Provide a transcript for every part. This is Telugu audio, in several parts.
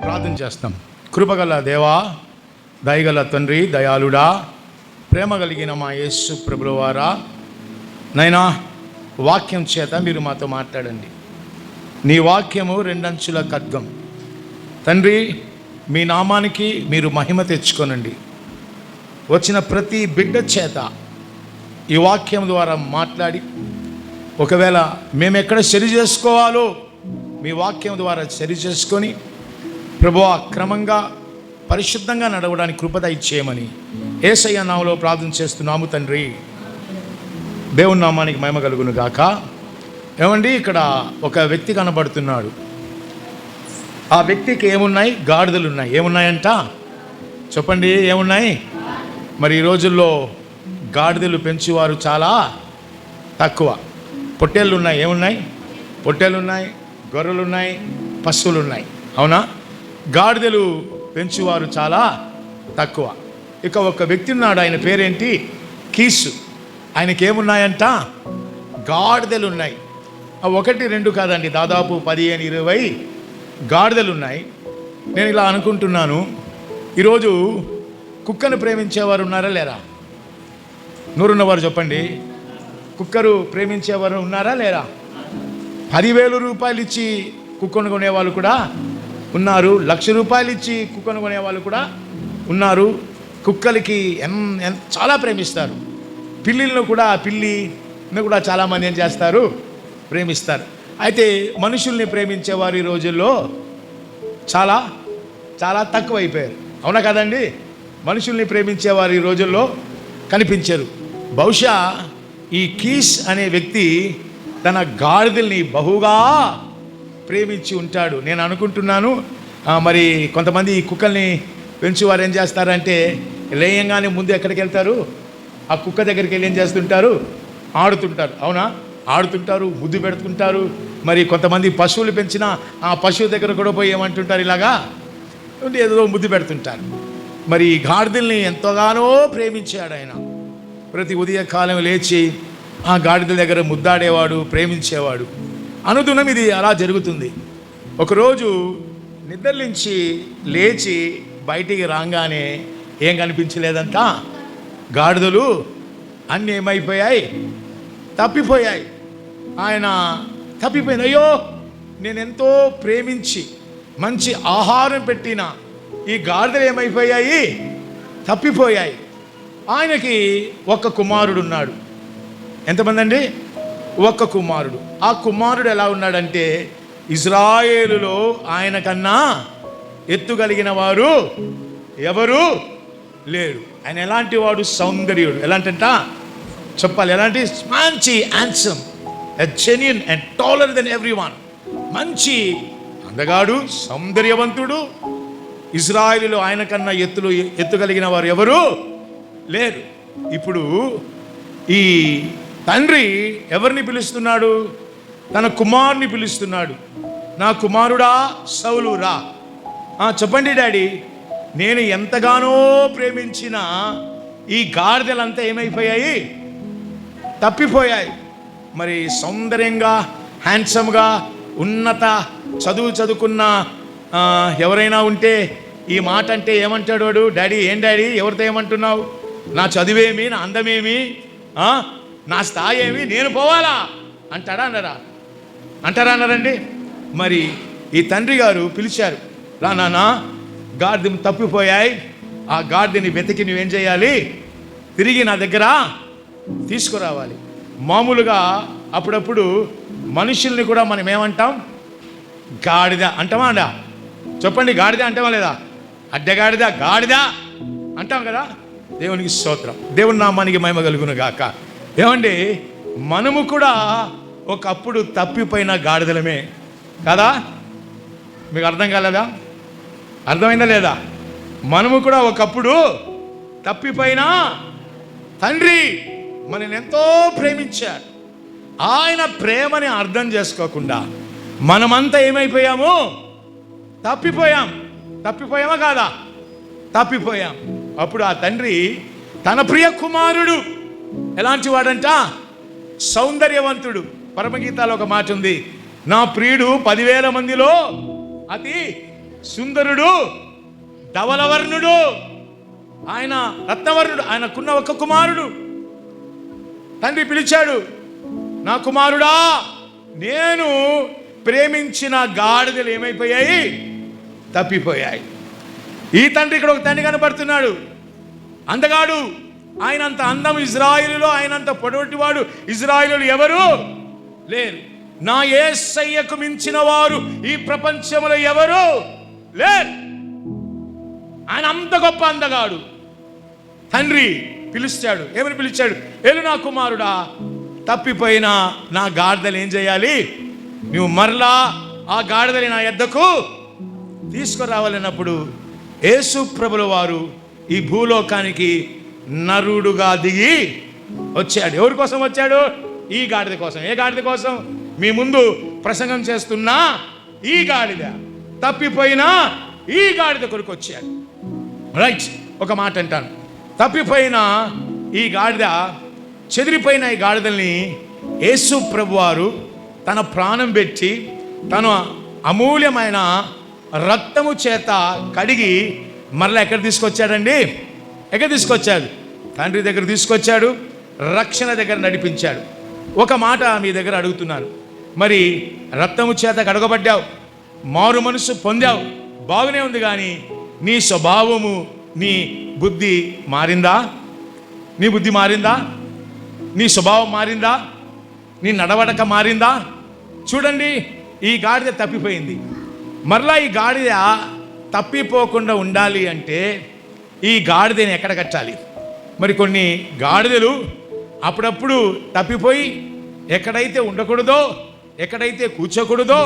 ప్రార్థన చేస్తాం. కృపగల దేవా, దయగల తండ్రి, దయాళుడా, ప్రేమ కలిగిన మా యేసు ప్రభువారా, నైనా వాక్యం చేత మీరు మాతో మాట్లాడండి. నీ వాక్యము రెండంచుల ఖడ్గం తండ్రి, మీ నామానికి మీరు మహిమ తెచ్చుకోనండి. వచ్చిన ప్రతి బిడ్డ చేత ఈ వాక్యం ద్వారా మాట్లాడి, ఒకవేళ మేము ఎక్కడ సరి చేసుకోవాలో మీ వాక్యం ద్వారా సరి చేసుకొని ప్రభువా క్రమంగా పరిశుద్ధంగా నడవడానికి కృప దయచేయమని యేసయ్య నామములో ప్రార్థన చేస్తున్నాము తండ్రి. దేవుని నామానికి మహిమ కలుగును గాక. ఏమండి, ఇక్కడ ఒక వ్యక్తి కనబడుతున్నాడు. ఆ వ్యక్తికి ఏమున్నాయి? గాడిదలు ఉన్నాయి. ఏమున్నాయంట చెప్పండి, ఏమున్నాయి? మరి ఈ రోజుల్లో గాడిదలు పెంచేవారు చాలా తక్కువ. పొట్టేళ్ళు ఉన్నాయి. ఏమున్నాయి? పొట్టేళ్ళు ఉన్నాయి, గొర్రెలు ఉన్నాయి, పశువులు ఉన్నాయి. అవునా? గాడిదలు పెంచేవారు చాలా తక్కువ. ఇక ఒక వ్యక్తి ఉన్నాడు, ఆయన పేరేంటి? కీసు. ఆయనకి ఏమున్నాయంట? గాడిదలు ఉన్నాయి. ఒకటి రెండు కాదండి, దాదాపు 15-20 గాడిదలు ఉన్నాయి. నేను ఇలా అనుకుంటున్నాను, ఈరోజు కుక్కను ప్రేమించేవారు ఉన్నారా లేరా? నూరున్నవారు చెప్పండి. కుక్కరు ప్రేమించేవారు ఉన్నారా లేరా? 10,000 రూపాయలు ఇచ్చి కుక్కను కొనేవాళ్ళు కూడా ఉన్నారు. 1,00,000 రూపాయలు ఇచ్చి కుక్కను కొనేవాళ్ళు కూడా ఉన్నారు. కుక్కలకి చాలా ప్రేమిస్తారు. పిల్లిలను కూడా, పిల్లిని కూడా చాలామంది ఏం చేస్తారు? ప్రేమిస్తారు. అయితే మనుషుల్ని ప్రేమించేవారు ఈ రోజుల్లో చాలా చాలా తక్కువ అయిపోయారు. అవునా కదండి? మనుషుల్ని ప్రేమించేవారు ఈ రోజుల్లో కనిపించరు. బహుశా ఈ కీస్ అనే వ్యక్తి తన గాడిదల్ని బహుగా ప్రేమించి ఉంటాడు నేను అనుకుంటున్నాను. మరి కొంతమంది ఈ కుక్కల్ని పెంచేవారు ఏం చేస్తారంటే, లేయంగానే ముందు ఎక్కడికి వెళ్తారు? ఆ కుక్క దగ్గరికి వెళ్ళి ఏం చేస్తుంటారు? ఆడుతుంటారు. అవునా? ఆడుతుంటారు, ముద్దు పెడుతుంటారు. మరి కొంతమంది పశువులు పెంచిన ఆ పశువు దగ్గర కూడా పోయి ఏమంటుంటారు? ఇలాగా ఏదో ముద్దు పెడుతుంటారు. మరి ఈ గాడిదల్ని ఎంతగానో ప్రేమించాడు ఆయన. ప్రతి ఉదయకాలం లేచి ఆ గాడిదల దగ్గర ముద్దాడేవాడు, ప్రేమించేవాడు. అనుదినం ఇది అలా జరుగుతుంది. ఒకరోజు నిద్రలించి లేచి బయటికి రాగానే ఏం కనిపించలేదంట? గాడిదలు అన్నీ ఏమైపోయాయి? తప్పిపోయాయి. ఆయన తప్పిపోయింది. అయ్యో, నేనెంతో ప్రేమించి మంచి ఆహారం పెట్టిన ఈ గాడిదలు ఏమైపోయాయి? తప్పిపోయాయి. ఆయనకి ఒక కుమారుడు ఉన్నాడు. ఎంతమంది అండి? ఒక్క కుమారుడు. ఆ కుమారుడు ఎలా ఉన్నాడంటే, ఇజ్రాయేలులో ఆయన కన్నా ఎత్తుగలిగిన వారు ఎవరు లేరు. ఆయన ఎలాంటి వాడు? సౌందర్యుడు. ఎలాంటంట చెప్పాలి? ఎలాంటి? మంచి handsome, genuine and taller than everyone. మంచి అందగాడు, సౌందర్యవంతుడు. ఇజ్రాయేలులో ఆయన కన్నా ఎత్తుగలిగిన వారు ఎవరు లేరు. ఇప్పుడు ఈ తండ్రి ఎవరిని పిలుస్తున్నాడు? తన కుమారుని పిలుస్తున్నాడు. నా కుమారుడా సౌలు రా. చెప్పండి డాడీ, నేను ఎంతగానో ప్రేమించిన ఈ గాడిదలంతా ఏమైపోయాయి? తప్పిపోయాయి. మరి సౌందర్యంగా, హ్యాండ్సమ్గా, ఉన్నత చదువు చదువుకున్న ఎవరైనా ఉంటే ఈ మాట అంటే ఏమంటాడు వాడు? డాడీ, ఏం డాడీ, ఎవరితో ఏమంటున్నావు? నా చదువేమి, నా అందమేమి, నా స్థాయి ఏమి, నేను పోవాలా అంటారా? అంటారా అన్నారండి? మరి ఈ తండ్రి గారు పిలిచారు, రా నాన్న, గాడిద తప్పిపోయాయి. ఆ గాడిదని వెతికి నువ్వేం చేయాలి? తిరిగి నా దగ్గర తీసుకురావాలి. మామూలుగా అప్పుడప్పుడు మనుషుల్ని కూడా మనం ఏమంటాం? గాడిద అంటామా అండా? చెప్పండి, గాడిద అంటామా లేదా? అడ్డగాడిద, గాడిద అంటాం కదా. దేవునికి స్తోత్రం, దేవుని నామానికి మహిమ కలుగును గాక. ఏమండి, మనము కూడా ఒకప్పుడు తప్పిపోయిన గాడిదలమే కదా? మీకు అర్థం కాలేదా? అర్థమైందా లేదా? మనము కూడా ఒకప్పుడు తప్పిపోయిన తండ్రి మనని ఎంతో ప్రేమించాడు. ఆయన ప్రేమని అర్థం చేసుకోకుండా మనమంతా ఏమైపోయాము? తప్పిపోయామా కాదా? తప్పిపోయాం. అప్పుడు ఆ తండ్రి తన ప్రియ కుమారుడు ఎలాంటి వాడంట? సౌందర్యవంతుడు. పరమగీతాలో ఒక మాట ఉంది, నా ప్రియుడు 10,000 మందిలో అతి సుందరుడు, ధవలవర్ణుడు, ఆయన రత్నవర్ణుడు, ఆయనకున్న ఒక కుమారుడు. తండ్రి పిలిచాడు, నా కుమారుడా, నేను ప్రేమించిన గాడిదలు ఏమైపోయాయి? తప్పిపోయాయి. ఈ తండ్రి ఇక్కడ ఒక తండ్రి కనపడుతున్నాడు. అందగాడు, ఆయనంత అందం ఇజ్రాయిలులో, ఆయనంత పొడవటివాడు ఇజ్రాయిలు ఎవరు లేరు. నా యేసయ్యకు మించిన వారు ఈ ప్రపంచంలో ఎవరు లేరు. ఆయన అంత గొప్ప అందగాడు. తండ్రి పిలుస్తాడు. ఏమని పిలిచాడు? ఏలు నా కుమారుడా, తప్పిపోయిన నా గాడిదలు ఏం చేయాలి? నువ్వు మరలా ఆ గాడిదలు నా యొద్దకు తీసుకురావాలన్నప్పుడు యేసు ప్రభుల వారు ఈ భూలోకానికి నరుడుగా దిగి వచ్చాడు. ఎవరి కోసం వచ్చాడు? ఈ గాడిద కోసం. ఏ గాడిద కోసం? మీ ముందు ప్రసంగం చేస్తున్నా ఈ గాడిద, తప్పిపోయిన ఈ గాడిద కొరకు వచ్చాడు. రైట్. ఒక మాట అంటాను, తప్పిపోయిన ఈ గాడిద, చెదిరిపోయిన ఈ గాడిదల్ని యేసు ప్రభువారు తన ప్రాణం పెట్టి తన అమూల్యమైన రక్తము చేత కడిగి మరలా ఎక్కడ తీసుకొచ్చాడండి? ఎక్కడ తీసుకొచ్చాడు? తండ్రి దగ్గర తీసుకొచ్చాడు, రక్షణ దగ్గర నడిపించాడు. ఒక మాట మీ దగ్గర అడుగుతున్నాను, మరి రక్తము చేత కడగబడ్డావు, మారు మనసు పొందావు, బాగునే ఉంది, కానీ నీ స్వభావము, నీ బుద్ధి మారిందా? నీ బుద్ధి మారిందా? నీ స్వభావం మారిందా? నీ నడవడక మారిందా? చూడండి, ఈ గాడిద తప్పిపోయింది. మరలా ఈ గాడిద తప్పిపోకుండా ఉండాలి అంటే ఈ గాడిదని ఎక్కడ కట్టాలి? మరి కొన్ని గాడిదలు అప్పుడప్పుడు తప్పిపోయి ఎక్కడైతే ఉండకూడదో, ఎక్కడైతే కూర్చోకూడదో,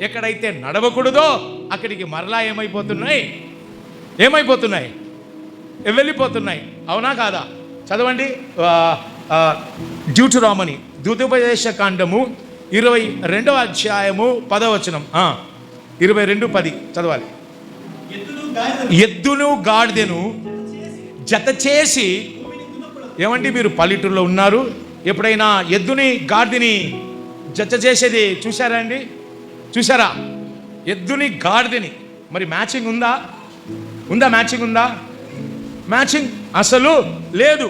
ఎక్కడైతే నడవకూడదో అక్కడికి మరలా ఏమైపోతున్నాయి? వెళ్ళిపోతున్నాయి. అవునా కాదా? చదవండి. డ్యూటరామనీ, ద్వితోపదేశ కాండము 22వ అధ్యాయము 10వ వచనం. 22:10 చదవాలి. ఎద్దును గాడిదను జత చేసి, ఏమండి మీరు పల్లెటూరులో ఉన్నారు, ఎప్పుడైనా ఎద్దుని గాడిదని జత చేసేది చూసారా అండి? చూసారా? ఎద్దుని గాడిదని. మరి మ్యాచింగ్ ఉందా? మ్యాచింగ్ ఉందా? మ్యాచింగ్ అసలు లేదు.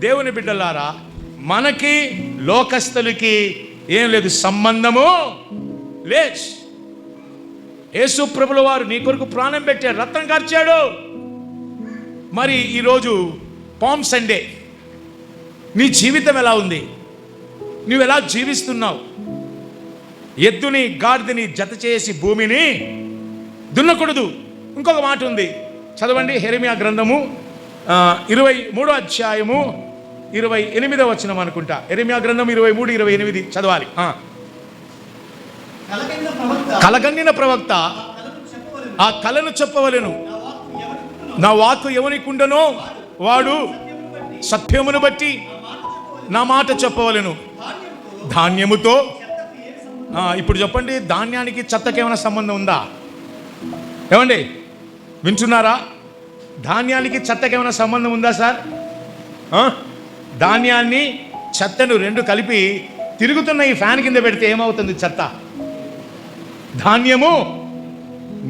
దేవుని బిడ్డలారా, మనకి లోకస్తులకి ఏం లేదు, సంబంధము లేదు. యేసు ప్రభుల వారు నీ కొరకు ప్రాణం పెట్టాడు, రక్తం కార్చాడు. మరి ఈరోజు పామ్ సండే, నీ జీవితం ఎలా ఉంది? నువ్వు ఎలా జీవిస్తున్నావు? ఎద్దుని గాడిదని జత చేసి భూమిని దున్నకూడదు. ఇంకొక మాట ఉంది, చదవండి. యెరెమీయా గ్రంథము 23వ అధ్యాయము 28వ వచనం అనుకుంటా. యెరెమీయా గ్రంథం 23:28 చదవాలి. కలగన్నిన ప్రవక్త ఆ కలను చెప్పవలెను. నా వాక్కు ఎవనికుండనో వాడు సత్యమును బట్టి నా మాట చెప్పవలెను. ధాన్యముతో. ఇప్పుడు చెప్పండి, ధాన్యానికి చెత్తకి ఏమైనా సంబంధం ఉందా? ఏమండి వింటున్నారా? ధాన్యానికి చెత్తకి ఏమైనా సంబంధం ఉందా సార్? ధాన్యాన్ని చెత్తను రెండు కలిపి తిరుగుతున్న ఈ ఫ్యాన్ కింద పెడితే ఏమవుతుంది? చెత్త. ధాన్యము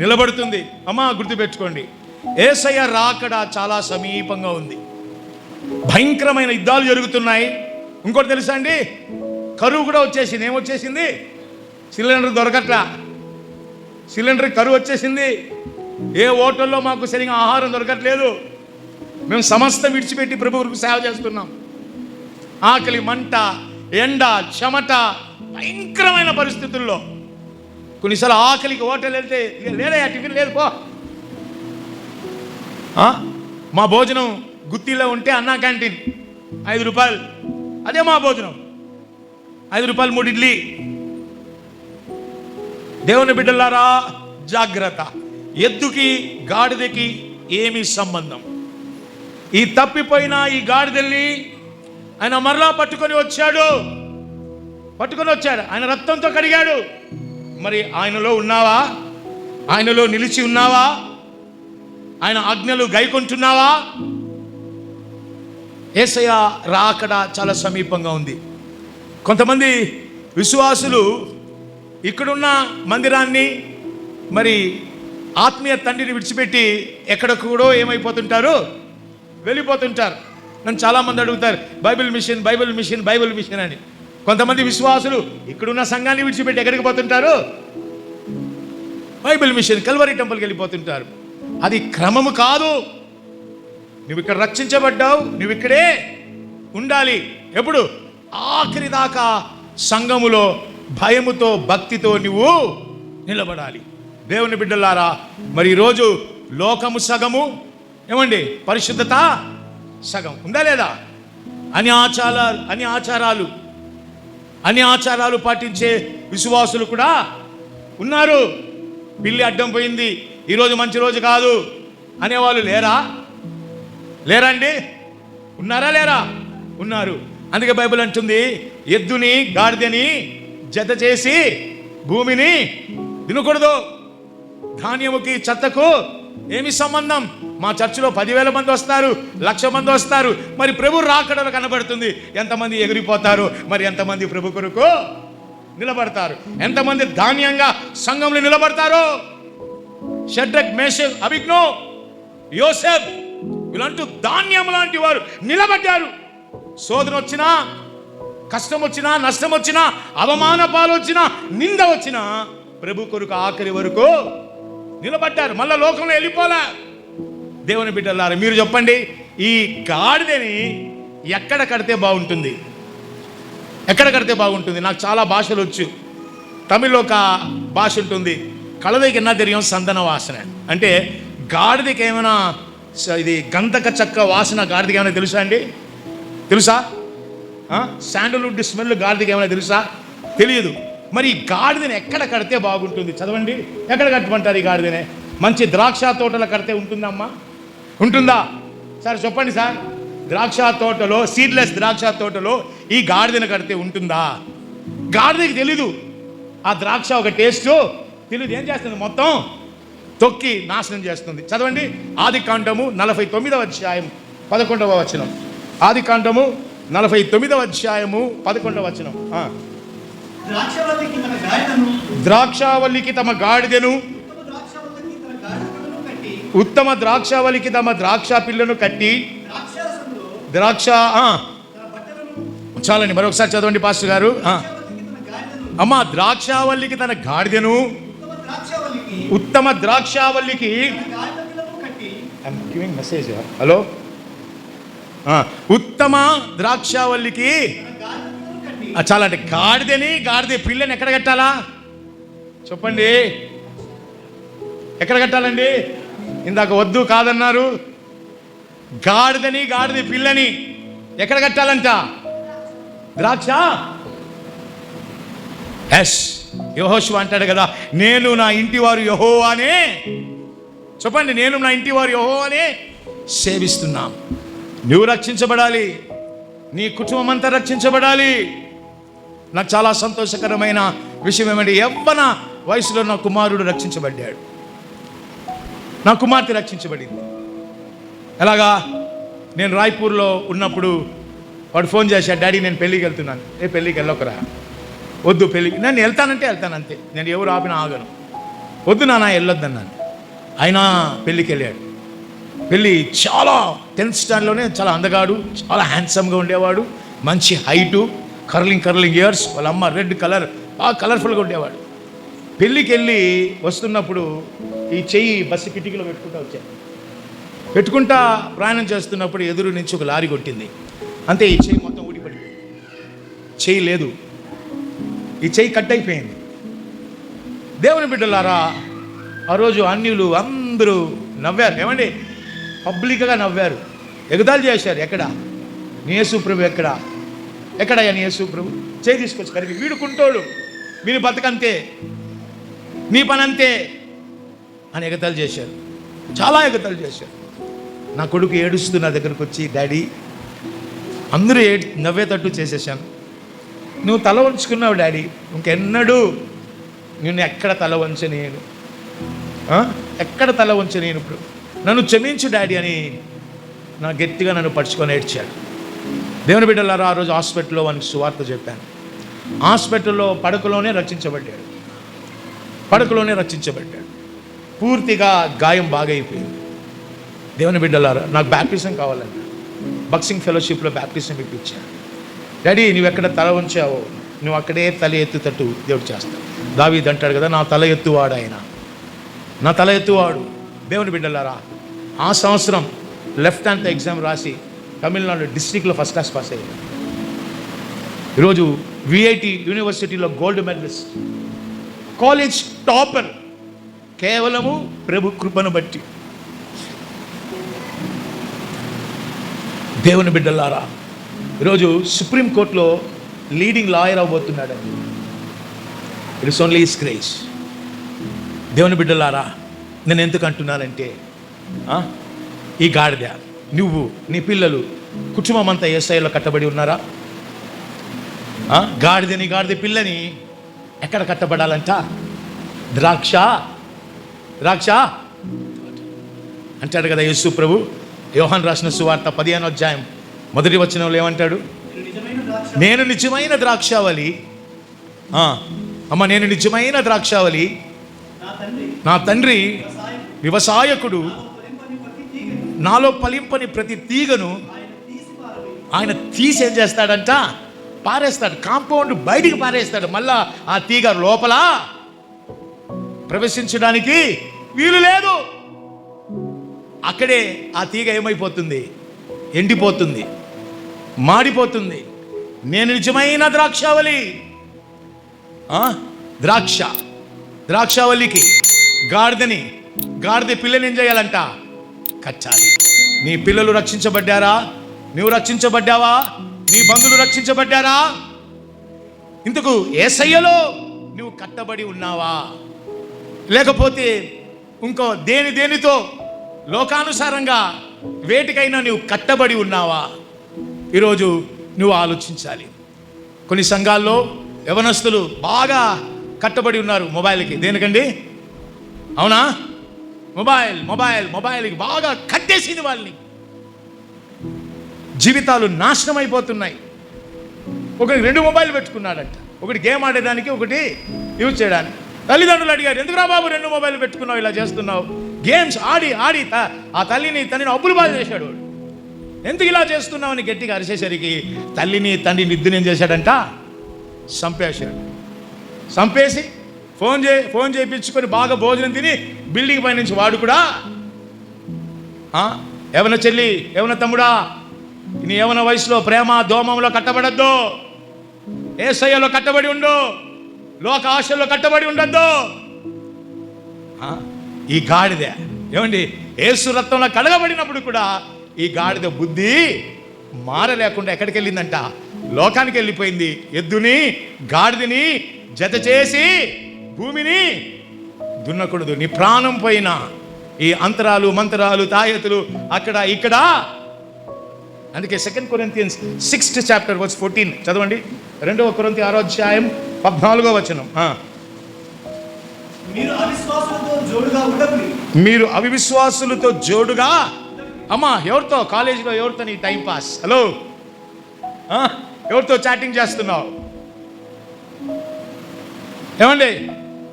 నిలబడుతుంది. అమ్మా గుర్తుపెట్టుకోండి, యేసయ్య రాకడ చాలా సమీపంగా ఉంది. భయంకరమైన యుద్ధాలు జరుగుతున్నాయి. ఇంకోటి తెలుసా అండి, కరువు కూడా వచ్చేసింది. ఏమొచ్చేసింది? సిలిండర్ దొరకట్లా. సిలిండర్ కరువు వచ్చేసింది. ఏ హోటల్లో మాకు సరిగా ఆహారం దొరకట్లేదు. మేము సమస్తం విడిచిపెట్టి ప్రభువుకు సేవ చేస్తున్నాం. ఆకలి, మంట, ఎండ, చెమట, భయంకరమైన పరిస్థితుల్లో కొన్నిసార్లు ఆకలికి హోటల్ వెళ్తే లేదా టిఫిన్ లేదు పో. మా భోజనం గుత్తిలో ఉంటే అన్నా క్యాంటీన్ 5 రూపాయలు, అదే మా భోజనం. 5 రూపాయలు 3 ఇడ్లీ. దేవుని బిడ్డలారా జాగ్రత్త. ఎద్దుకి గాడిదకి ఏమి సంబంధం? ఈ తప్పిపోయిన ఈ గాడిదల్ని ఆయన మరలా పట్టుకొని వచ్చాడు. ఆయన రక్తంతో కడిగాడు. మరి ఆయనలో ఉన్నావా? ఆయనలో నిలిచి ఉన్నావా? ఆయన ఆజ్ఞలు గైకొంటున్నావా? యేసయ్య రాకడ చాలా సమీపంగా ఉంది. కొంతమంది విశ్వాసులు ఇక్కడున్న మందిరాన్ని మరి ఆత్మీయ తండ్రిని విడిచిపెట్టి ఎక్కడెక్కడో ఏమైపోతుంటారు, వెళ్ళిపోతుంటారు. నన్ను చాలామంది అడుగుతారు, Bible mission Bible mission Bible mission అని. కొంతమంది విశ్వాసులు ఇక్కడున్న సంఘాన్ని విడిచిపెట్టి ఎక్కడికి పోతుంటారు, బైబిల్ మిషన్ కల్వరి టెంపుల్కి వెళ్ళిపోతుంటారు. అది క్రమము కాదు. నువ్వు ఇక్కడ రక్షించబడ్డావు, నువ్వు ఇక్కడే ఉండాలి. ఎప్పుడు? ఆఖరి దాకా సంఘములో భయముతో భక్తితో నువ్వు నిలబడాలి. దేవుని బిడ్డలారా, మరి ఈరోజు లోకము సగము, ఏమండి, పరిశుద్ధత సగం. ఉందా లేదా? అన్ని ఆచారాలు పాటించే విశ్వాసులు కూడా ఉన్నారు. పిల్లి అడ్డం పోయింది, ఈరోజు మంచి రోజు కాదు అనేవాళ్ళు లేరండి? ఉన్నారా లేరా? ఉన్నారు. అందుకే బైబిల్ అంటుంది, ఎద్దుని గాడిదని జత చేసి భూమిని తినకూడదు. ధాన్యముకి చెత్తకు ఏమి సంబంధం? మా చర్చిలో 10,000 మంది వస్తారు, 1,00,000 మంది వస్తారు. మరి ప్రభు రాకడలో కనబడుతుంది ఎంతమంది ఎగిరిపోతారు, మరి ఎంతమంది ప్రభు కొరకు నిలబడతారు, ఎంతమంది ధాన్యంగా సంఘంలో నిలబడతారు. షడ్రక్, మేషక్, అబేద్నెగో, యోసేఫ్ వీళ్ళంటూ ధాన్యం లాంటి వారు నిలబడ్డారు. శోధన వచ్చినా, కష్టం వచ్చినా, నష్టం వచ్చినా, అవమాన పాలు వచ్చినా, నింద వచ్చినా ప్రభు కొరకు ఆఖరి వరకు నిలబడ్డారు. మళ్ళా లోకంలో వెళ్ళిపోలే. దేవుని బిడ్డలారా, మీరు చెప్పండి, ఈ గాడిదని ఎక్కడ కడితే బాగుంటుంది? ఎక్కడ కడితే బాగుంటుంది? నాకు చాలా భాషలు వచ్చు. తమిళ్లో ఒక భాష ఉంటుంది, కళదకి ఎన్నా తెలియం సందన వాసన అంటే. గాడిదకి ఏమైనా ఇది గంధక చెక్క వాసన గాడిదకి ఏమైనా తెలుసా అండి? తెలుసా? శాండల్వుడ్ స్మెల్ గాడిదకి ఏమైనా తెలుసా? తెలియదు. మరి ఈ గాడిదని ఎక్కడ కడితే బాగుంటుంది? చదవండి, ఎక్కడ కట్టమంటారు ఈ గాడిదనే? మంచి ద్రాక్ష తోటలో కడితే ఉంటుందమ్మా? ఉంటుందా? సార్ చెప్పండి సార్, ద్రాక్ష తోటలో, సీడ్లెస్ ద్రాక్ష తోటలో ఈ గాడిదను కడితే ఉంటుందా? గాడిదకి తెలీదు ఆ ద్రాక్ష ఒక టేస్ట్ తెలీదు. ఏం చేస్తుంది? మొత్తం తొక్కి నాశనం చేస్తుంది. చదవండి, ఆదికాండము 49వ అధ్యాయం 11వ వచనం. ఆదికాండము 49వ అధ్యాయము 11వ వచనం. ద్రాక్షావల్లికి తమ గాడిదను, ఉత్తమ ద్రాక్షావల్లికి తమ ద్రాక్ష పిల్లను కట్టి, చాలండి, మరొకసారి చదవండి పాస్టర్ గారు. అమ్మ, ద్రాక్షావల్లికి తన గాడిదను, ఉత్తమ ద్రాక్షావల్లికి, మెసేజ్, హలో, ఉత్తమ ద్రాక్షావల్లికి చాలండి. గాడిద పిల్లని ఎక్కడ కట్టాలా చెప్పండి? ఎక్కడ కట్టాలండి? ఇందాక వద్దు కాదన్నారు. గాడిద పిల్లని ఎక్కడ కట్టాలంట? ద్రాక్ష. యెహోషువ అంటాడు కదా, నేను నా ఇంటి వారు యెహోవానే, చెప్పండి, నేను నా ఇంటి వారు యెహోవానే సేవిస్తున్నాం. నువ్వు రక్షించబడాలి, నీ కుటుంబం అంతా రక్షించబడాలి. నాకు చాలా సంతోషకరమైన విషయం ఏమంటే, యవ్వన వయసులో నా కుమారుడు రక్షించబడ్డాడు, నా కుమార్తె రక్షించబడింది. ఎలాగా? నేను రాయ్పూర్లో ఉన్నప్పుడు వాడు ఫోన్ చేశాడు, డాడీ నేను పెళ్ళికి వెళ్తున్నాను. పెళ్ళికి వెళ్ళొకరా? వద్దు, పెళ్ళికి నేను వెళ్తానంటే వెళ్తాను అంతే, నేను ఎవరు ఆపినా ఆగను. వద్దు నాన్న వెళ్ళొద్దన్నాను. అయినా పెళ్ళికి వెళ్ళాడు. పెళ్ళి చాలా 10th స్టాండర్డ్లోనే చాలా అందగాడు, చాలా హ్యాండ్సమ్గా ఉండేవాడు, మంచి హైటు, కర్లింగ్ ఇయర్స్, వాళ్ళ అమ్మ రెడ్ కలర్, బాగా కలర్ఫుల్గా ఉండేవాడు. పెళ్ళికి వెళ్ళి వస్తున్నప్పుడు ఈ చెయ్యి బస్సు కిటికీలో పెట్టుకుంటా ప్రయాణం చేస్తున్నప్పుడు ఎదురు నుంచి ఒక లారీ కొట్టింది. అంతే, ఈ చెయ్యి మొత్తం ఊడిపడింది. చెయ్యి లేదు, ఈ చెయ్యి కట్ అయిపోయింది. దేవుని బిడ్డలారా, ఆ రోజు అన్యులు అందరూ నవ్వారు. ఏమండి? పబ్లిక్గా నవ్వారు, ఎగతాళి చేశారు. ఎక్కడ నీ యేసు ప్రభు? ఎక్కడయ్యా నీ యేసు ప్రభు? చేయి తీసుకొచ్చి కరిగి, వీడుకుంటోడు, వీని బతకంతే, నీ పని అంతే అని ఎగతాళి చేశారు. చాలా ఎగతాళి చేశారు. నా కొడుకు ఏడుస్తూ నా దగ్గరకు వచ్చి, డాడీ, అందరూ నవ్వేటట్టు చేసేసాను, నువ్వు తల వంచుకున్నావు డాడీ, ఇంకెన్నడూ నిన్ను ఎక్కడ తల వంచనేను, ఎక్కడ తల వంచనేను, ఇప్పుడు నన్ను క్షమించు డాడీ అని గట్టిగా నన్ను పడుచుకొని ఏడ్చాడు. దేవుని బిడ్డలారా, ఆ రోజు హాస్పిటల్లో వానికి సువార్త చెప్పాను. హాస్పిటల్లో పడకలోనే రక్షించబడ్డాడు. పూర్తిగా గాయం బాగైపోయింది. దేవుని బిడ్డలారా, నాకు బ్యాప్టిజం కావాలండి. బాక్సింగ్ ఫెలోషిప్లో బ్యాప్టిజం ఇప్పించాను. డాడీ నువ్వు ఎక్కడ తల ఉంచావో నువ్వు అక్కడే తల ఎత్తుతట్టు దేవుడు చేస్తాడు. దావీదు అంటాడు కదా, నా తల ఎత్తువాడు ఆయన, నా తల ఎత్తువాడు. దేవుని బిడ్డలారా, ఆ సంవత్సరం లెఫ్ట్ హ్యాండ్తో ఎగ్జామ్ రాసి తమిళనాడు డిస్ట్రిక్ట్లో ఫస్ట్ క్లాస్ పాస్ అయ్యాడు. ఈరోజు విఐటి యూనివర్సిటీలో గోల్డ్ మెడలిస్ట్, కాలేజ్ టాపర్, కేవలము ప్రభు కృపను బట్టి. దేవుని బిడ్డలారా, ఈరోజు సుప్రీంకోర్టులో లీడింగ్ లాయర్ అవ్వబోతున్నాడండి. It is only his grace. దేవుని బిడ్డలారా, నేను ఎందుకు అంటున్నానంటే, ఈ గాడిద, నువ్వు, నీ పిల్లలు, కుటుంబం అంతా యేసయ్యలో కట్టబడి ఉన్నారా? గాడిద పిల్లని ఎక్కడ కట్టబడాలంట? ద్రాక్ష అంటాడు కదా యేసు ప్రభు. యోహాను రాసిన సువార్త 15వ అధ్యాయం 1వ వచనంలో ఏమంటాడు? నేను నిజమైన ద్రాక్షావళి, అమ్మ నేను నిజమైన ద్రాక్షావళి, నా తండ్రి వ్యవసాయకుడు, నాలో ఫలింపని ప్రతి తీగను ఆయన తీసి ఏం చేస్తాడంట? పారేస్తాడు. కాంపౌండ్ బయటికి పారేస్తాడు. మళ్ళా ఆ తీగ లోపల ప్రవేశించడానికి వీలు లేదు. అక్కడే ఆ తీగ ఏమైపోతుంది? ఎండిపోతుంది, మాడిపోతుంది. నేను నిజమైన ద్రాక్షావళి. ద్రాక్షావళికి గాడిద పిల్లని ఏం చేయాలంట? కట్టాలి. నీ పిల్లలు రక్షించబడ్డారా? నువ్వు రక్షించబడ్డావా? నీ బంధువులు రక్షించబడ్డారా? ఇంతకు యేసయ్యలో నువ్వు కట్టబడి ఉన్నావా? లేకపోతే ఇంకో దేనితో లోకానుసారంగా వేటికైనా నువ్వు కట్టబడి ఉన్నావా? ఈరోజు నువ్వు ఆలోచించాలి. కొన్ని సంఘాల్లో యవనస్తులు బాగా కట్టబడి ఉన్నారు మొబైల్కి. దేనికండి? అవునా? మొబైల్కి బాగా కట్టేసింది వాళ్ళని. జీవితాలు నాశనం అయిపోతున్నాయి. ఒకటి 2 మొబైల్ పెట్టుకున్నాడంట. ఒకటి గేమ్ ఆడేదానికి, ఒకటి యూజ్ చేయడానికి. తల్లిదండ్రులు అడిగారు, ఎందుకురా బాబు 2 మొబైల్ పెట్టుకున్నావు, ఇలా చేస్తున్నావు? గేమ్స్ ఆడి ఆ తల్లిని అప్పులు బాధ చేశాడు వాడు. ఎందుకు ఇలా చేస్తున్నావు అని గట్టిగా అరిసేసరికి తల్లిని తండ్రిని ఇద్దరు ఏం చేశాడంట? చంపేసి ఫోన్ చేయించుకొని బాగా భోజనం తిని బిల్డింగ్ పై నుంచి వాడు కూడా, ఏమన్నా చెల్లి, ఏమన్నా తమ్ముడా, నీ ఏమన్నా వయసులో ప్రేమ దోమంలో కట్టబడద్దు, యేసయ్యలో కట్టబడి ఉండు, లోక ఆశల్లో కట్టబడి ఉండద్దు. ఈ గాడిద ఏమండి యేసు రక్తంలో కడగబడినప్పుడు కూడా ఈ గాడిద బుద్ధి మారలేకుండా ఎక్కడికి వెళ్ళిందంట? లోకానికి వెళ్ళిపోయింది. ఎద్దుని గాడిదని జత చేసి భూమిని దున్నకూడదు. నీ ప్రాణం పైన ఈ అంతరాలు మంత్రాలు తాయెత్తులు అక్కడ ఇక్కడ. అందుకే 2 Corinthians 6th chapter verse 14 చదవండి. 2 కొరింథీ 6వ అధ్యాయం 14వ వచనం. మీరు అవిశ్వాసులతో జోడుగా. అమ్మా ఎవరితో? కాలేజీలో ఎవరితో నీ టైం పాస్? హలో, ఎవరితో చాటింగ్ చేస్తున్నావు? ఏమండి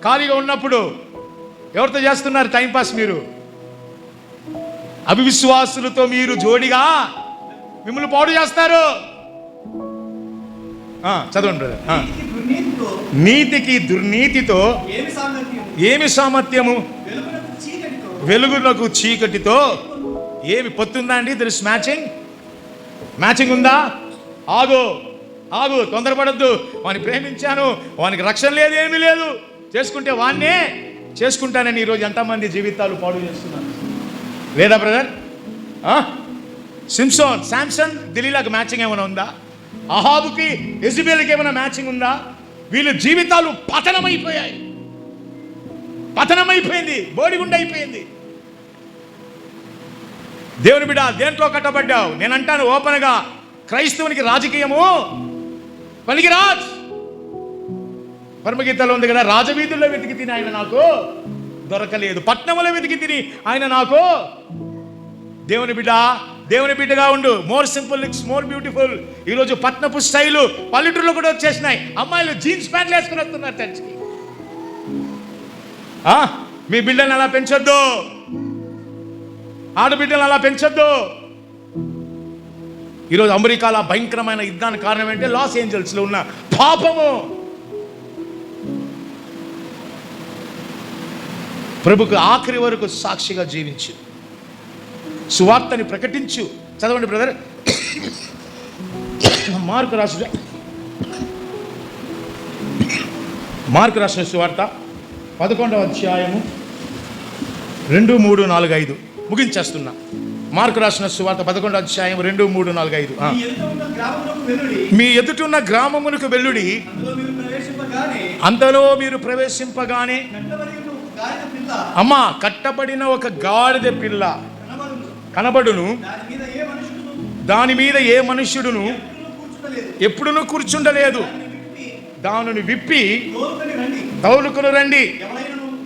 ఖాళీగా ఉన్నప్పుడు ఎవరితో చేస్తున్నారు టైం పాస్? మీరు అవిశ్వాసులతో మీరు జోడిగా మిమ్మల్ని పాడు చేస్తారు. చదవండి బ్రదర్. నీతికి దుర్నీతితో ఏమి సామర్థ్యము? వెలుగునకు చీకటితో ఏమి పొత్తుందా అండి? దర్ ఇస్ మ్యాచింగ్ ఉందా? ఆగు, తొందరపడద్దు. వాడిని ప్రేమించాను, వానికి రక్షణ లేదు, ఏమీ లేదు, చేసుకుంటే వాడినే చేసుకుంటానని ఈరోజు ఎంతమంది జీవితాలు పాడు చేస్తున్నారు లేదా బ్రదర్? శాంసన్ దిలీలాకి మ్యాచింగ్ ఏమైనా ఉందా? అహాబుకి యెజబెల్కి ఏమైనా మ్యాచింగ్ ఉందా? వీళ్ళ జీవితాలు పతనమైపోయింది, బోడిగుండ అయిపోయింది. దేవుని బిడ్డ, దేంట్లో కట్టబడ్డావు? నేను అంటాను ఓపెన్గా, క్రైస్తవునికి రాజకీయము పనికిరాజ్. పరమగీతలో ఉంది కదా, రాజవీధుల్లో వెతికి తిని ఆయన నాకు దొరకలేదు, పట్నంలో వెతికి తిని ఆయన నాకు. దేవుని బిడ్డగా ఉండు. More simple looks more beautiful. ఈరోజు పట్నపు స్టైలు పల్లెటూరులో కూడా వచ్చేసినాయి. అమ్మాయిలు జీన్స్ ప్యాంట్లు వేసుకుని వస్తున్నారు చర్చికి. మీ బిడ్డలను అలా పెంచొద్దు, ఆడబిడ్డలను అలా పెంచొద్దు. ఈరోజు అమెరికాలో భయంకరమైన యుద్ధానికి కారణం ఏంటంటే లాస్ ఏంజల్స్లో ఉన్న పాపము. ప్రభుకు ఆఖరి వరకు సాక్షిగా జీవించు, సువార్తని ప్రకటించు. చదవండి బ్రదర్, మార్కు రాసిన సువార్త 11వ అధ్యాయము 2, 3, 4, 5 ముగించేస్తున్నా. మార్కు రాసిన సువార్త 11వ అధ్యాయం 2, 3, 4, 5. మీ ఎదుటున్న గ్రామమునకు వెళ్ళుడి, అంతలో మీరు ప్రవేశింపగానే అమ్మా కట్టబడిన ఒక గాడిద పిల్ల కనబడును, దాని మీద ఏ మనుష్యుడును ఎప్పుడును కూర్చుండలేదు. దానిని విప్పి తౌలుకుని రండి.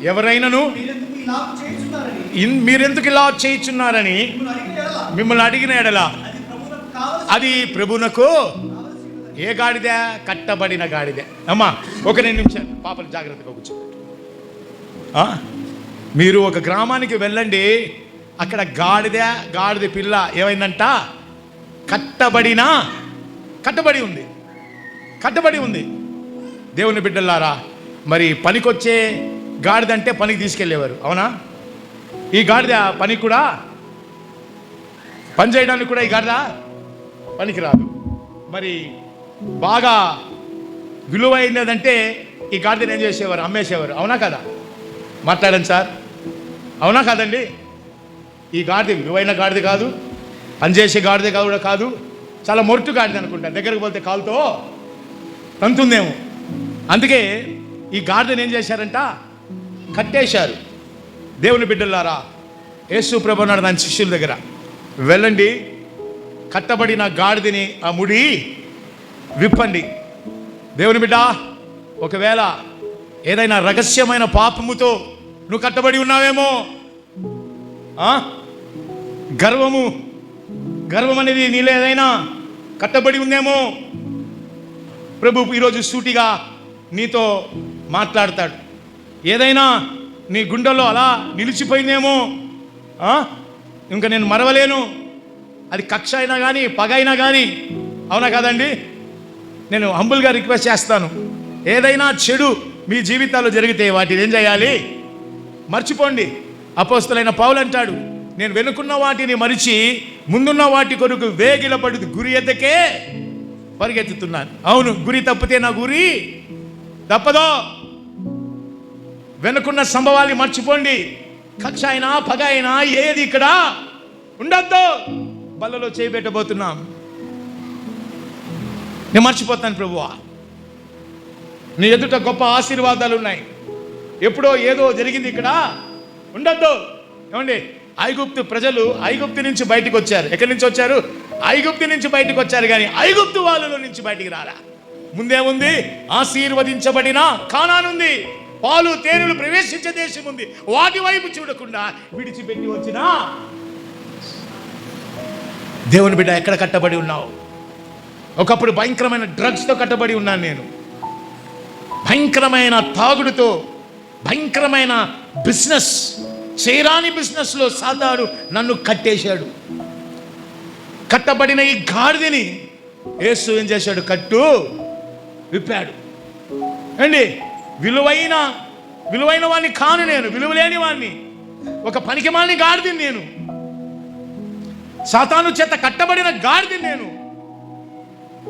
ఎవరైనాను మీరెందుకు ఇలా చేయుచున్నారని మిమ్మల్ని అడిగిన ఎడల అది ప్రభునకు. ఏ గాడిద? కట్టబడిన గాడిద. అమ్మా ఒక 2 నిమిషాలు పాపలు జాగ్రత్తగా కూర్చోండి. మీరు ఒక గ్రామానికి వెళ్ళండి, అక్కడ గాడిద పిల్ల ఏమైందంట? కట్టబడి ఉంది. దేవుని బిడ్డలారా, మరి పనికొచ్చే గాడిద అంటే పనికి తీసుకెళ్ళేవారు, అవునా? ఈ గాడిద పని చేయడానికి కూడా ఈ గాడిద పనికి రాదు. మరి బాగా విలువైనదంటే ఈ గాడిదని ఏం చేసేవారు? అమ్మేసేవారు, అవునా కదా? మాట్లాడండి సార్, అవునా కాదండి? ఈ గాడిద విలువైన గాడిద కాదు, పనిచేసే గాడిద కూడా కాదు, చాలా మొరటు గాడిద అనుకుంటా. దగ్గరకు పోతే కాలుతో తంతుందేమో. అందుకే ఈ గాడిదని ఏం చేశారంట? కట్టేశారు. దేవుని బిడ్డలారా, యేసు ప్రభు అన్నాడు దాని శిష్యుల దగ్గర, వెళ్ళండి, కట్టబడిన గాడిదని ఆ ముడి విప్పండి. దేవుని బిడ్డ, ఒకవేళ ఏదైనా రహస్యమైన పాపముతో నువ్వు కట్టబడి ఉన్నావేమో, గర్వం అనేది నీలో ఏదైనా కట్టబడి ఉందేమో, ప్రభు ఈరోజు సూటిగా నీతో మాట్లాడతాడు. ఏదైనా నీ గుండెల్లో అలా నిలిచిపోయిందేమో, ఇంకా నేను మరవలేను, అది కక్ష అయినా కానీ పగ అయినా కానీ, అవునా కాదండి? నేను హంబుల్గా రిక్వెస్ట్ చేస్తాను, ఏదైనా చెడు మీ జీవితాల్లో జరిగితే వాటిని ఏం చేయాలి? మర్చిపోండి. అపోస్తలైన పౌలు అంటాడు, నేను వెనుకున్న వాటిని మరిచి ముందున్న వాటి కొరకు వేగిలపడి గురి ఎద్దకే పరిగెత్తుతున్నాను. అవును, గురి తప్పితే నా గురి తప్పదో. వెనుకున్న సంభవాన్ని మర్చిపోండి. కక్ష అయినా పగ అయినా ఏది ఇక్కడ ఉండద్దు. బల్లలో చేయబెట్టబోతున్నాం, నేను మర్చిపోతాను. ప్రభువా, నీ ఎదుట గొప్ప ఆశీర్వాదాలు ఉన్నాయి, ఎప్పుడో ఏదో జరిగింది ఇక్కడ ఉండద్దు. ఏమండి, ఐగుప్తు ప్రజలు ఐగుప్తు నుంచి బయటకు వచ్చారు. ఎక్కడి నుంచి వచ్చారు? ఐగుప్తు నుంచి బయటకు వచ్చారు, కానీ ఐగుప్తు వాళ్ళలో నుంచి బయటికి రారా. ముందేముంది? ఆశీర్వదించబడిన కానానుంది, పాలు తేనెలు ప్రవేశించే దేశం ఉంది. వాటి వైపు చూడకుండా విడిచిపెట్టి వచ్చిన దేవుని బిడ్డ, ఎక్కడ కట్టబడి ఉన్నావు? ఒకప్పుడు భయంకరమైన డ్రగ్స్తో కట్టబడి ఉన్నాను నేను, భయంకరమైన తాగుడుతో, భయంకరమైన బిజినెస్, చేయరాని బిజినెస్లో సాతాను నన్ను కట్టేశాడు. కట్టబడిన ఈ గాడిదని యేసు ఏం చేశాడు? విప్పాడు. అండి, విలువైన వాడిని కాను నేను, విలువలేని వాడిని, ఒక పనికిమాలిన గాడిదని నేను, సాతాను చేత కట్టబడిన గాడిదని నేను.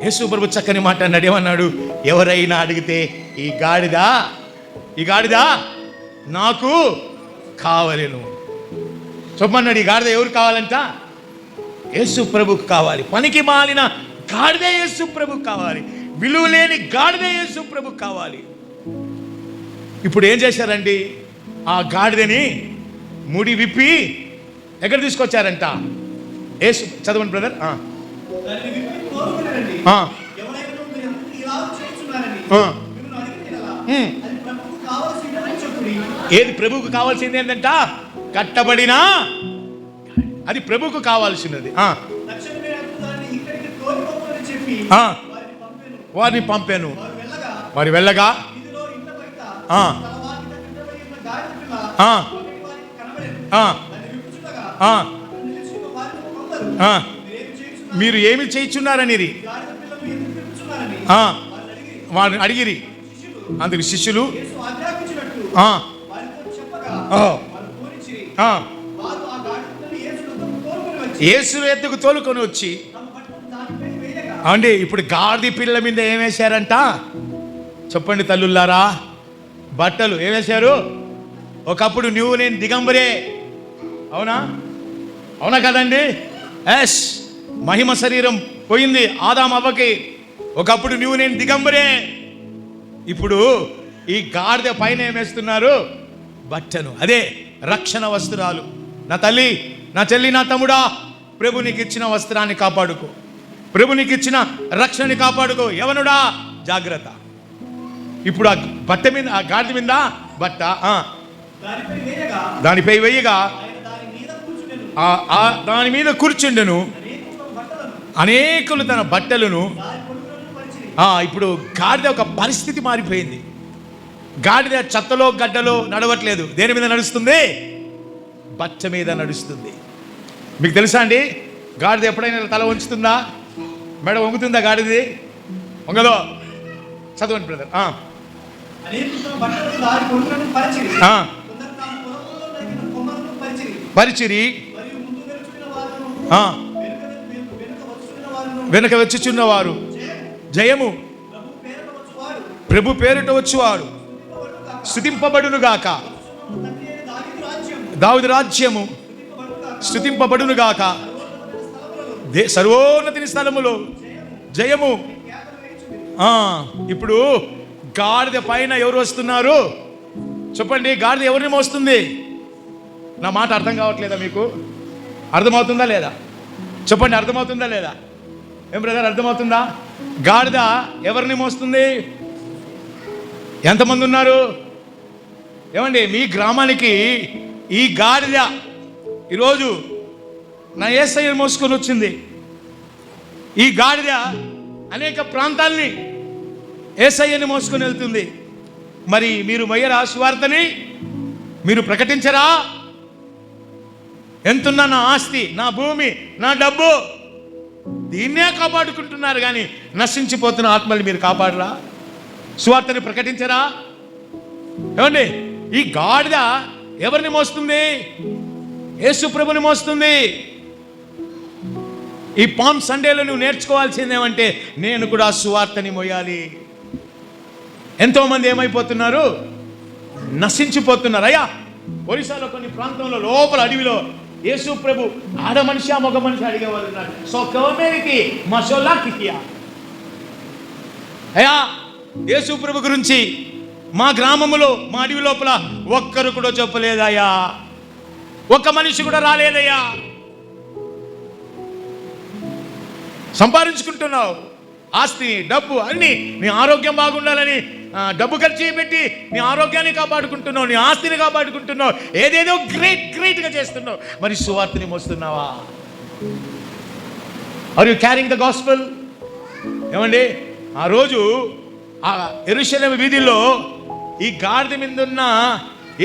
యేసు ప్రభు చక్కని మాట అన్నాడు. ఏమన్నాడు? ఎవరైనా అడిగితే ఈ గాడిద నాకు కావలేను చెప్పమన్నాడు. ఈ గాడిద ఎవరు కావాలంట? యేసు ప్రభుకు కావాలి. పనికి మాలిన గాడిదే యేసు ప్రభుకు కావాలి, విలువ లేని గాడిదే యేసు ప్రభుకు కావాలి. ఇప్పుడు ఏం చేశారండి? ఆ గాడిదని ముడి విప్పి ఎక్కడ తీసుకొచ్చారంట? యేసు, చదవండి బ్రదర్. ఏది ప్రభువుకు కావాల్సింది? ఏంటంట? కట్టబడిన, అది ప్రభువుకు కావాల్సినది. వారిని పంపాను. వారు వెళ్ళగా ఆ, ఆ, ఆ, ఆ, మీరు ఏమి చేయుచున్నారని వారిని అడిగిరి. అందుకు శిష్యులు యేసు ఎద్దుకు తోలుకొని వచ్చి, అంటే ఇప్పుడు గాడిద పిల్ల మీద ఏం వేశారంట చెప్పండి తల్లుల్లారా? బట్టలు ఏం వేశారు? ఒకప్పుడు నువ్వు నేను దిగంబరే, అవునా? అవునా కదండి? ఎస్, మహిమ శరీరం పోయింది ఆదాము అవ్వకి. ఒకప్పుడు నువ్వు నేను దిగంబరే. ఇప్పుడు ఈ గాడిద పైన ఏమేస్తున్నారు? బట్టను. అదే రక్షణ వస్త్రాలు. నా తల్లి, నా చెల్లి, నా తమ్ముడా, ప్రభు నీకు ఇచ్చిన వస్త్రాన్ని కాపాడుకో. ప్రభు నీకు ఇచ్చిన రక్షణని కాపాడుకో. యవనుడా జాగ్రత్త. ఇప్పుడు ఆ బట్ట మీద, ఆ గాడిద మీద బట్ట దానిపై వేయగా దాని మీద కూర్చుండెను. అనేకులు తన బట్టలను. ఇప్పుడు గాడిద ఒక పరిస్థితి మారిపోయింది. గాడిద చెత్తలో గడ్డలో నడవట్లేదు. దేని మీద నడుస్తుంది? బట్ట మీద నడుస్తుంది. మీకు తెలుసా అండి, గాడిద ఎప్పుడైనా తల వంచుతుందా? మెడ వంగుతుందా గాడిది? వంగదో? చదవండి బ్రదర్. పరిచిరి, వెనక వచ్చుచున్నవారు జయము, ప్రభు పేరుట వచ్చువాడు స్తుతింపబడును గాక. దావీదు రాజ్యము స్తుతింపబడును గాక. సర్వోన్నతిని స్థలములో జయము. ఇప్పుడు గాడిద పైన ఎవరు వస్తున్నారు చెప్పండి? గాడిద ఎవరిని మోస్తుంది? నా మాట అర్థం కావట్లేదా మీకు? అర్థమవుతుందా లేదా? చెప్పండి, అర్థమవుతుందా లేదా? ఏం బ్రదర్, అర్థమవుతుందా? గాడిద ఎవరిని మోస్తుంది? ఎంతమంది ఉన్నారు? ఏమండి, మీ గ్రామానికి ఈ గాడిద ఈరోజు నా యేసయ్యను మోసుకొని వచ్చింది. ఈ గాడిద అనేక ప్రాంతాల్ని యేసయ్యని మోసుకొని వెళ్తుంది. మరి మీరు మొయ్యరా సువార్తని? మీరు ప్రకటించరా? ఎంతున్నా నా ఆస్తి, నా భూమి, నా డబ్బు, దీన్నే కాపాడుకుంటున్నారు కానీ నశించిపోతున్న ఆత్మల్ని మీరు కాపాడరా? సువార్తని ప్రకటించరా? ఏమండి, ఈ గాడిద ఎవరిని మోస్తుంది? యేసు ప్రభుని మోస్తుంది. ఈ పామ్ సండేలో నువ్వు నేర్చుకోవాల్సిందేమంటే, నేను కూడా సువార్తని మోయాలి. ఎంతోమంది ఏమైపోతున్నారు? నశించిపోతున్నారు. అయ్యా, ఒరిస్సాలో కొన్ని ప్రాంతంలో లోపల అడవిలో యేసు ప్రభు ఆడ మనిషి మగ మనిషి అడిగేవాళ్ళు ఉన్నారు. సో కవమేరికి మసోలా కికియా. అయ్యా, యేసు ప్రభు గురించి మా గ్రామంలో, మా అడవి లోపల ఒక్కరు కూడా చెప్పలేదయ్యా. ఒక్క మనిషి కూడా రాలేదయ్యా. సంపాదించుకుంటున్నావు ఆస్తి, డబ్బు, అన్ని. నీ ఆరోగ్యం బాగుండాలని డబ్బు ఖర్చు పెట్టి నీ ఆరోగ్యాన్ని కాపాడుకుంటున్నావు, నీ ఆస్తిని కాపాడుకుంటున్నావు, ఏదేదో గ్రేట్గా చేస్తున్నావు. మరి సువార్తని మోస్తున్నావా? Are you carrying the gospel? ఏమండి, ఆ రోజు ఆ యెరూషలేము వీధిలో ఈ గాడిద మీద ఉన్న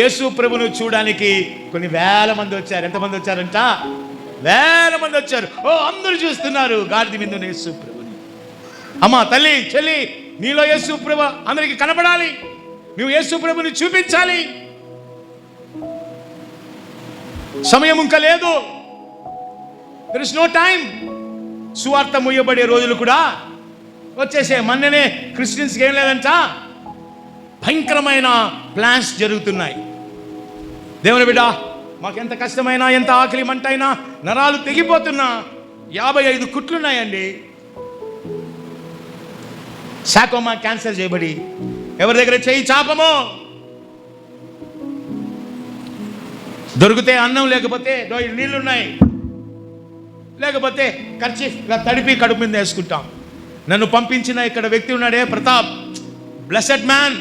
యేసు ప్రభును చూడడానికి కొన్ని వేల మంది వచ్చారు. ఎంతమంది వచ్చారంట? వేల మంది వచ్చారు. అందరూ చూస్తున్నారు గాడిద మీద ఉన్న యేసు ప్రభుని. అమ్మా, తల్లి, చెల్లి, నీలో యేసు ప్రభు అందరికి కనపడాలి. నువ్వు యేసు ప్రభుని చూపించాలి. సమయం ఇంకా లేదు. There is no time. సువార్త ముయ్యబడే రోజులు కూడా వచ్చేసే. మొన్ననే క్రిస్టియన్స్కి ఏం లేదంట, భయంకరమైన ప్లాన్స్ జరుగుతున్నాయి. దేవుని బిడ్డ, మాకెంత కష్టమైనా, ఎంత ఆకలి మంటైనా, నరాలు తెగిపోతున్నా 55 కుట్లున్నాయండి. శాకోమా క్యాన్సర్ చేయబడి ఎవరి దగ్గర చేయి చాపమో, దొరికితే అన్నం, లేకపోతే నీళ్లున్నాయి, లేకపోతే ఖర్చు తడిపి కడుపు మీద వేసుకుంటాం. నన్ను పంపించిన ఇక్కడ వ్యక్తి ఉన్నాడే ప్రతాప్, బ్లెస్డ్ మ్యాన్,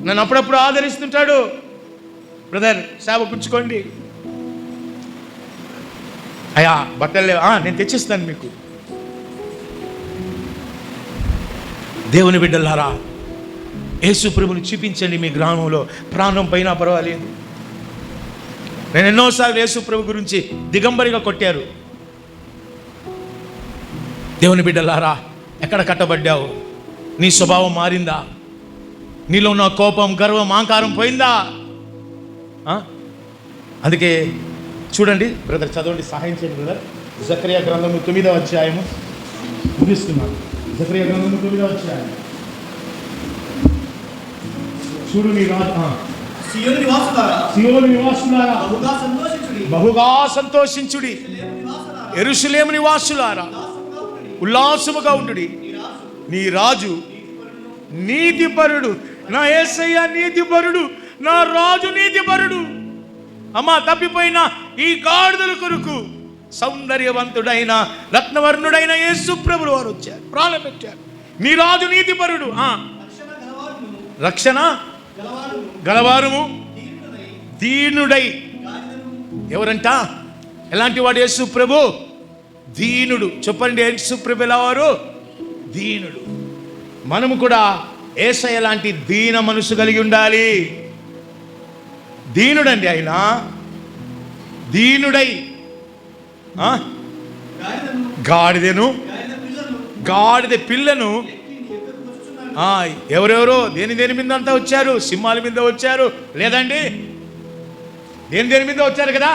నన్ను అప్పుడప్పుడు ఆదరిస్తుంటాడు. బ్రదర్, సేవ పుచ్చుకోండి. అయ్యా, బట్టలు లేవా? నేను తెచ్చిస్తాను మీకు. దేవుని బిడ్డలారా, యేసు ప్రభుని చూపించండి. మీ గ్రామంలో ప్రాణం పైన పర్వాలేదు. నేను ఎన్నోసార్లు యేసు ప్రభు గురించి దిగంబరిగా కొట్టారు. దేవుని బిడ్డలారా, ఎక్కడ కట్టబడ్డావు? నీ స్వభావం మారిందా? నీలో ఉన్న కోపం, గర్వం, అహంకారం పోయిందా? అందుకే చూడండి బ్రదర్, చదవండి, సహాయం చేయండి బ్రదర్. జకరియా గ్రంథము 9వ అధ్యాయము ముగిస్తున్నాను. జకరియా గ్రంథము 9వ అధ్యాయం. చూడు, నీ రాజు సియోను నివాసులారా బహుగా సంతోషించుడి. యెరూషలేము నివాసులారా ఉల్లాసముగా ఉండుడి. నీ రాజు నీతిపరుడు. నా యేసయ్య నీతిపరుడు, నా రాజు నీతిపరుడు. అమ్మా, తప్పిపోయిన ఈ గాడిదల కొరకు సౌందర్యవంతుడైన రత్నవర్ణుడైన యేసు ప్రభువు వారు వచ్చారు, ప్రాణం పెట్టారు. నీ రాజు నీతిపరుడు. రక్షణ గలవారుము దీనుడై. ఎవరంట? ఎలాంటి వాడు యేసు ప్రభు? దీనుడు. చెప్పండి, యేసు ప్రభు ఎలా వారు? దీనుడు. మనము కూడా యేసయ్య లాంటి దీన మనసు కలిగి ఉండాలి. దీనుడండి ఆయన, దీనుడై గాడిద పిల్లను ఎవరెవరో దేని మీద అంతా వచ్చారు. సింహాల మీద వచ్చారు లేదండి? దేని మీద వచ్చారు కదా?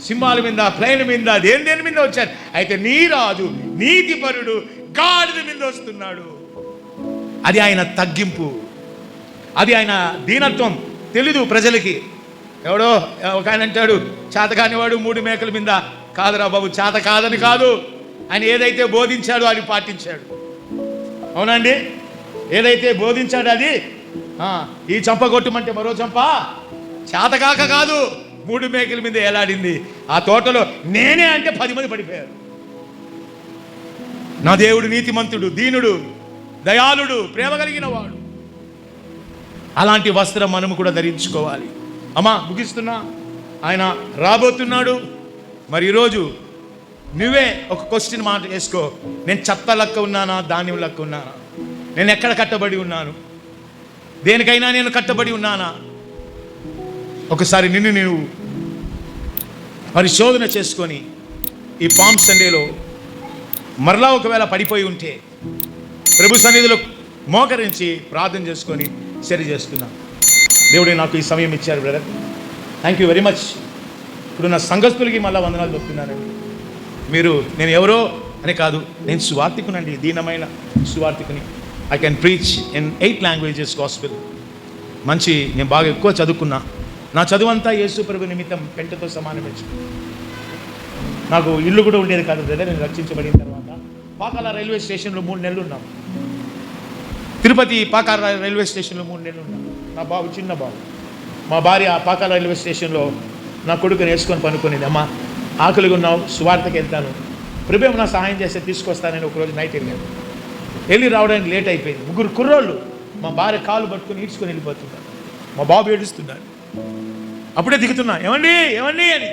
సింహాల మీద, ప్లేన్ మీద, దేని మీద వచ్చారు. అయితే నీ రాజు నీతిపరుడు గాడిద మీద వస్తున్నాడు. అది ఆయన తగ్గింపు, అది ఆయన దీనత్వం. తెలీదు ప్రజలకి. ఎవడో ఒక ఆయన అంటాడు, చేతకాని వాడు 3 మేకల మీద. కాదురా బాబు, చేత కాదని కాదు. ఆయన ఏదైతే బోధించాడో అది పాటించాడు. అవునండి, ఏదైతే బోధించాడు అది. ఈ చంప కొట్టమంటే మరో చంప చేతకాక కాదు, 3 మేకల మీద ఎలాడింది. ఆ తోటలో నేనే అంటే 10 మంది పడిపోయారు. నా దేవుడు నీతిమంతుడు, దీనుడు, దయాళుడు, ప్రేమ కలిగిన వాడు. అలాంటి వస్త్రం మనము కూడా ధరించుకోవాలి. అమ్మా, ముగిస్తున్నా. ఆయన రాబోతున్నాడు. మరి ఈరోజు నువ్వే ఒక క్వశ్చన్ మాట వేసుకో. నేను చెత్త లెక్క ఉన్నానా, ధాన్యం లెక్క ఉన్నానా? నేను ఎక్కడ కట్టబడి ఉన్నాను? దేనికైనా నేను కట్టబడి ఉన్నానా? ఒకసారి నిన్ను నువ్వు పరిశోధన చేసుకొని ఈ పామ్ సండేలో మరలా ఒకవేళ పడిపోయి ఉంటే ప్రభు సన్నిధిలో మోకరించి ప్రార్థన చేసుకొని సరి చేస్తున్నా. దేవుడే నాకు ఈ సమయం ఇచ్చారు brother. Thank you very much. ఇప్పుడు నా సంఘస్థులకి మళ్ళీ వందనాలు చెప్తున్నానండి. నేను ఎవరో అని కాదు, నేను సువార్థికునండి, దీనమైన సువార్థికుని. I can preach in 8 languages gospel. నేను బాగా ఎక్కువ చదువుకున్నా. నా చదువంతా యేసు ప్రభు నిమిత్తం పెంటతో సమానం. నాకు ఇల్లు కూడా ఉండేది కాదు బ్రదర్. నేను రక్షించబడిన తర్వాత పాకాల రైల్వే స్టేషన్లో 3 నెలలు ఉన్నాం. తిరుపతి పాకాల రైల్వే స్టేషన్లో 3 నెలలు ఉన్నాం. నా బాబు, చిన్న బాబు, మా భార్య పాకాల రైల్వే స్టేషన్లో నా కొడుకుని వేసుకొని పనుకునేది. అమ్మ, ఆకలిగా ఉన్నావు, సువార్తకి వెళ్తాను, ప్రభు నా సహాయం చేస్తే తీసుకొస్తానని ఒకరోజు నైట్ వెళ్ళి రావడానికి లేట్ అయిపోయింది. 3 కుర్రోళ్ళు మా భార్య కాలు పట్టుకుని ఈడ్చుకొని వెళ్ళిపోతున్నారు. మా బాబు ఏడుస్తున్నాడు. అప్పుడే దిగుతున్నా, ఏమండి ఏమండి అని.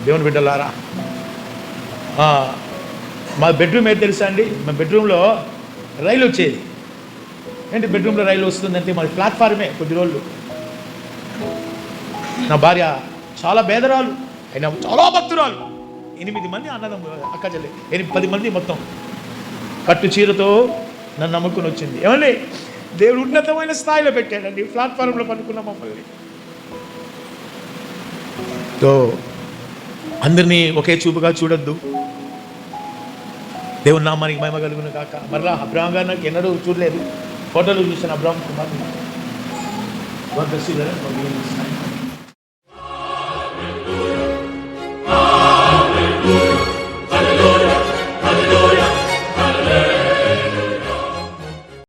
దేవుని బిడ్డలారా, మా బెడ్రూమ్ ఏది తెలుసా అండి? మా బెడ్రూమ్లో రైలు వచ్చేది. ఏంటి బెడ్రూమ్లో రైలు వస్తుందంటే మాది ప్లాట్ఫార్మే. కొద్ది రోజులు నా భార్య చాలా పేదరాలు, అయినా చాలా భక్తురాలు. 8 మంది అన్నదమ్ములు, అక్క చెల్లి, 10 మంది మొత్తం. కట్టు చీరతో నన్ను నమ్ముకుని వచ్చింది. ఏమండి, దేవుడు ఉన్నతమైన స్థాయిలో పెట్టాడండి. ప్లాట్ఫారంలో పనుకున్న మమ్మల్ని. తో అందరినీ ఒకే చూపుగా చూడొద్దు. దేవుని నామానికి మహిమ కలుగును కాక. మరలా అబ్రాహం గారు నాకు ఎన్నడూ చూడలేదు, ఫోటోలు చూసిన అబ్రాహం కుమార్.